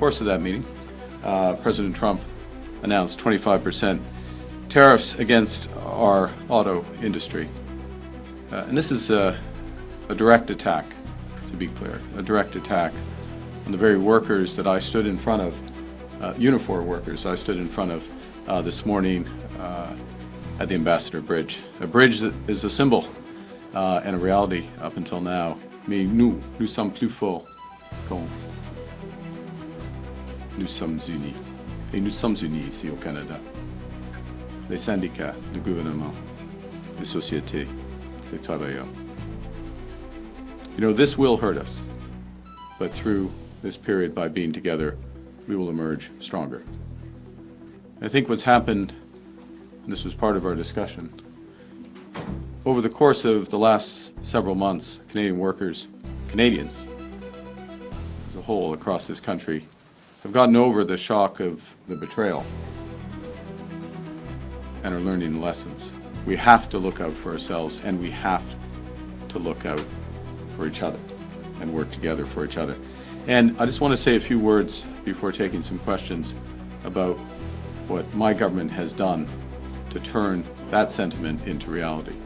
course of that meeting, President Trump announced 25% tariffs against our auto industry. And this is a direct attack, to be clear, a direct attack on the very workers that I stood in front of, uniform workers I stood in front of this morning at the Ambassador Bridge. A bridge that is a symbol and a reality up until now. Mais nous sommes plus forts quand nous sommes unis. Et nous sommes unis ici au Canada. Les syndicats, le gouvernement, les sociétés, les travailleurs. You know, this will hurt us, but through this period, by being together, we will emerge stronger. I think what's happened, and this was part of our discussion, over the course of the last several months, Canadian workers, Canadians as a whole across this country, have gotten over the shock of the betrayal and are learning lessons. We have to look out for ourselves, and we have to look out for each other and work together for each other. And I just want to say a few words before taking some questions about what my government has done to turn that sentiment into reality.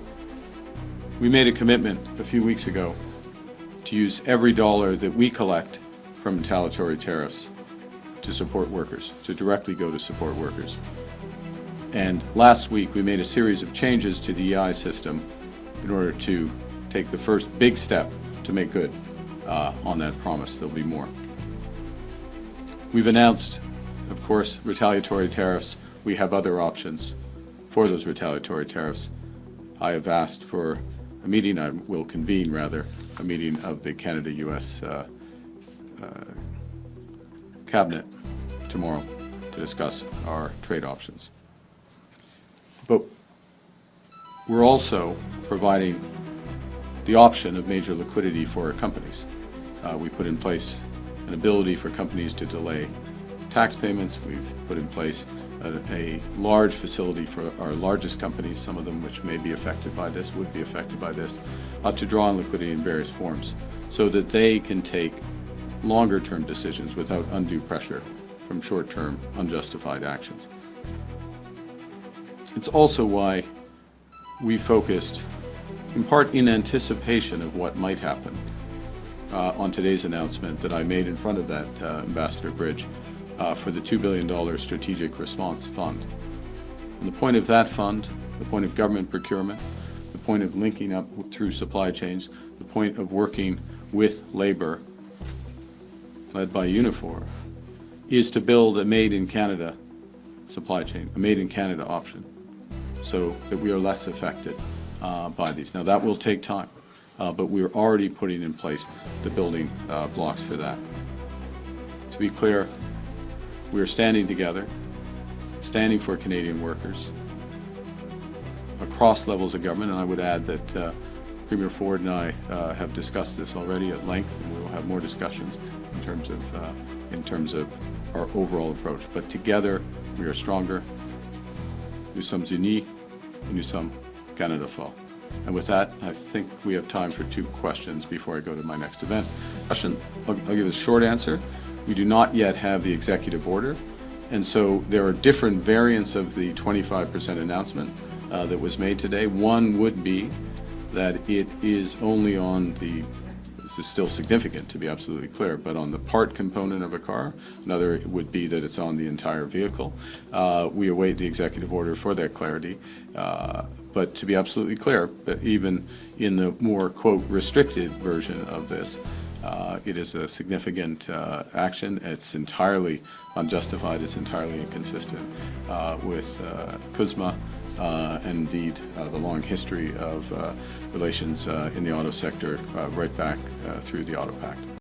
We made a commitment a few weeks ago to use every dollar that we collect from retaliatory tariffs to support workers, to directly go to support workers. And last week we made a series of changes to the EI system in order to take the first big step to make good on that promise. There'll be more. We've announced, of course, retaliatory tariffs. We have other options for those retaliatory tariffs. I have asked for a meeting, I will convene rather, a meeting of the Canada-US Cabinet tomorrow to discuss our trade options. But we're also providing the option of major liquidity for our companies. We put in place an ability for companies to delay tax payments. We've put in place a large facility for our largest companies, some of them which may be affected by this, would be affected by this, to draw on liquidity in various forms so that they can take longer-term decisions without undue pressure from short-term unjustified actions. It's also why we focused, in part in anticipation of what might happen, on today's announcement that I made in front of that Ambassador Bridge for the $2 billion Strategic Response Fund. And the point of that fund, the point of government procurement, the point of linking up through supply chains, the point of working with labor, led by Unifor, is to build a made-in-Canada supply chain, a made-in-Canada option, so that we are less affected by these. Now that will take time, but we're already putting in place the building blocks for that. To be clear, we are standing together, standing for Canadian workers across levels of government, and I would add that Premier Ford and I have discussed this already at length, and we will have more discussions in terms of our overall approach. But together, we are stronger. Nous sommes unis, et nous sommes Canada fort. And with that, I think we have time for 2 questions before I go to my next event. I'll give a short answer. We do not yet have the executive order, and so there are different variants of the 25% announcement that was made today. One would be that it is only on the, this is still significant to be absolutely clear, but on the part component of a car. Another would be that it's on the entire vehicle. We await the executive order for that clarity. But to be absolutely clear, even in the more, quote, restricted version of this, it is a significant action. It's entirely unjustified. It's entirely inconsistent with CUSMA and indeed the long history of relations in the auto sector right back through the Auto Pact.